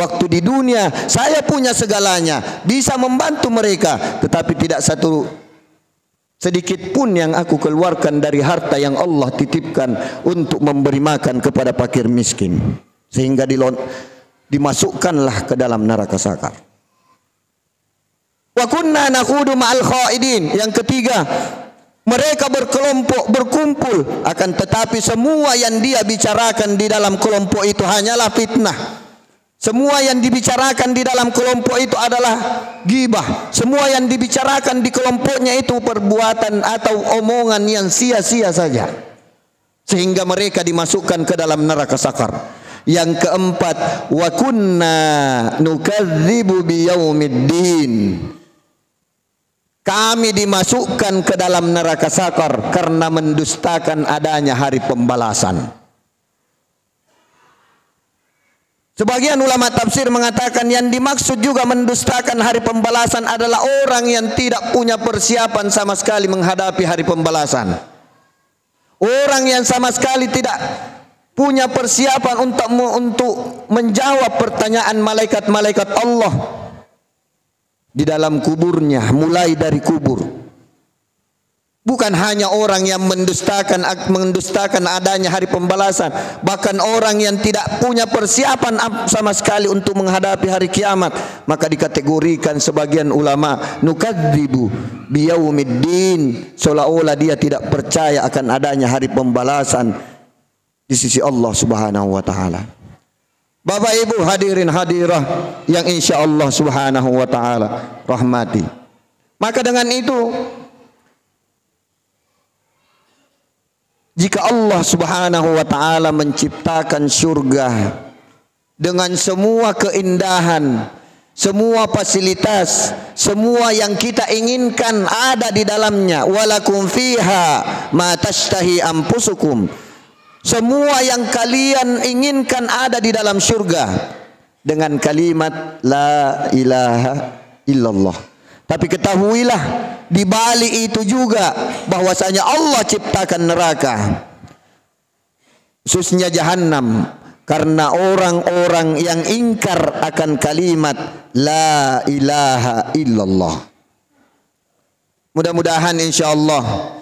Waktu di dunia saya punya segalanya, bisa membantu mereka, tetapi tidak satu sedikit pun yang aku keluarkan dari harta yang Allah titipkan untuk memberi makan kepada fakir miskin, sehingga dimasukkanlah ke dalam neraka sakar. Wa kunna nakhudu ma'al khaidin. Yang ketiga, mereka berkelompok, berkumpul, akan tetapi semua yang dia bicarakan di dalam kelompok itu hanyalah fitnah. Semua yang dibicarakan di dalam kelompok itu adalah ghibah. Semua yang dibicarakan di kelompoknya itu perbuatan atau omongan yang sia-sia saja, sehingga mereka dimasukkan ke dalam neraka sakar. Yang keempat, wa kunna nukadzibu biyaumiddin. Kami dimasukkan ke dalam neraka sakar karena mendustakan adanya hari pembalasan. Sebagian ulama tafsir mengatakan yang dimaksud juga mendustakan hari pembalasan adalah orang yang tidak punya persiapan sama sekali menghadapi hari pembalasan. Orang yang sama sekali tidak punya persiapan untuk menjawab pertanyaan malaikat-malaikat Allah di dalam kuburnya, mulai dari kubur. Bukan hanya orang yang mendustakan adanya hari pembalasan, bahkan orang yang tidak punya persiapan sama sekali untuk menghadapi hari kiamat, maka dikategorikan sebagian ulama nukadzibu biyaumiddin, seolah-olah dia tidak percaya akan adanya hari pembalasan di sisi Allah Subhanahu wa taala. Bapak Ibu hadirin hadirah yang insyaallah Subhanahu wa taala rahmati. Maka dengan itu, jika Allah Subhanahu wa taala menciptakan surga dengan semua keindahan, semua fasilitas, semua yang kita inginkan ada di dalamnya, walakum fiha ma tashtahi anfusukum, semua yang kalian inginkan ada di dalam surga, dengan kalimat la ilaha illallah. Tapi ketahuilah, di balik itu juga bahwasanya Allah ciptakan neraka, khususnya jahanam, karena orang-orang yang ingkar akan kalimat la ilaha illallah. Mudah-mudahan insyaallah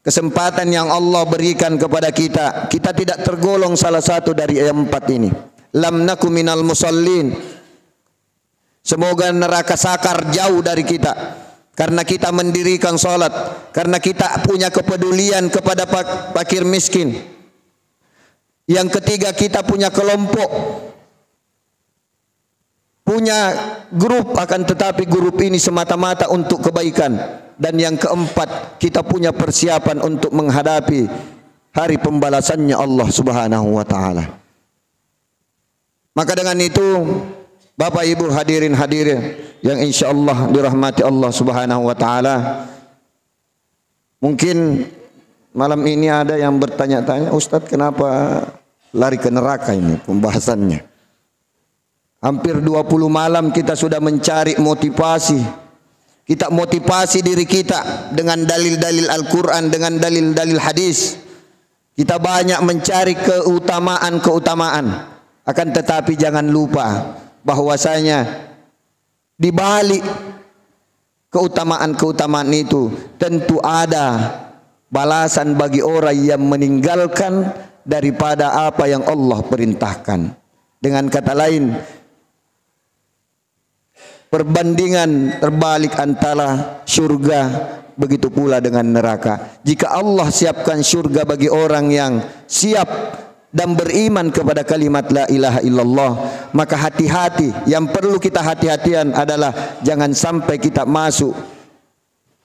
kesempatan yang Allah berikan kepada kita, kita tidak tergolong salah satu dari yang empat ini. Lam naku minal musallin. Semoga neraka sakar jauh dari kita, karena kita mendirikan salat, karena kita punya kepedulian kepada fakir miskin. Yang ketiga, kita punya kelompok, punya grup, akan tetapi grup ini semata-mata untuk kebaikan. Dan yang keempat, kita punya persiapan untuk menghadapi hari pembalasannya Allah Subhanahu wa taala. Maka dengan itu, Bapak Ibu hadirin hadirin yang insyaallah dirahmati Allah Subhanahu wa taala, mungkin malam ini ada yang bertanya-tanya, Ustadz kenapa lari ke neraka ini pembahasannya? Hampir 20 malam kita sudah mencari motivasi. Kita motivasi diri kita dengan dalil-dalil Al-Quran, dengan dalil-dalil hadis. Kita banyak mencari keutamaan-keutamaan. Akan tetapi jangan lupa bahwasanya di balik keutamaan-keutamaan itu tentu ada balasan bagi orang yang meninggalkan daripada apa yang Allah perintahkan. Dengan kata lain, perbandingan terbalik antara surga begitu pula dengan neraka. Jika Allah siapkan surga bagi orang yang siap dan beriman kepada kalimat la ilaha illallah, maka hati-hati, yang perlu kita hati-hatian adalah jangan sampai kita masuk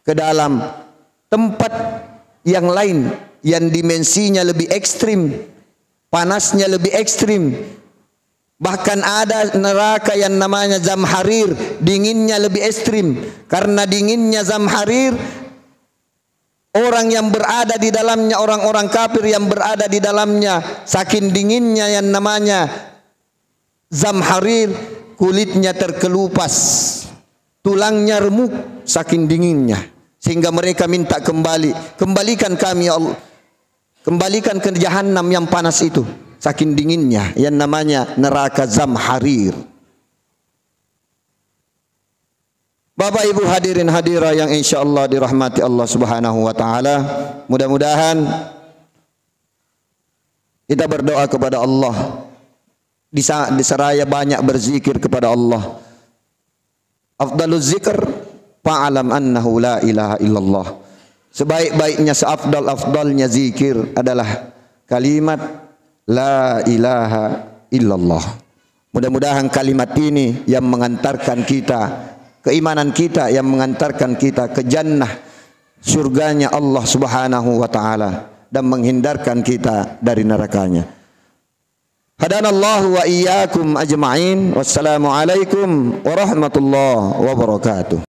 ke dalam tempat yang lain yang dimensinya lebih ekstrim, panasnya lebih ekstrim. Bahkan ada neraka yang namanya zamharir, dinginnya lebih ekstrim. Karena dinginnya zamharir, orang yang berada di dalamnya, orang-orang kafir yang berada di dalamnya, saking dinginnya yang namanya zamharir, kulitnya terkelupas, tulangnya remuk saking dinginnya, sehingga mereka minta kembalikan kami ya Allah, kembalikan ke jahanam yang panas itu, saking dinginnya yang namanya neraka zamharir. Bapak Ibu hadirin hadirah yang insyaallah dirahmati Allah Subhanahu wa taala, mudah-mudahan kita berdoa kepada Allah, diseraya banyak berzikir kepada Allah. Afdaluz zikr fa'alam annahu la ilaha illallah. Sebaik-baiknya, seafdal-afdalnya zikir adalah kalimat la ilaha illallah. Mudah-mudahan kalimat ini yang mengantarkan kita, keimanan kita yang mengantarkan kita ke jannah, surganya Allah Subhanahu wa taala, dan menghindarkan kita dari nerakanya. Hadanallahu wa iyyakum ajma'in. Wassalamu alaikum warahmatullahi wabarakatuh.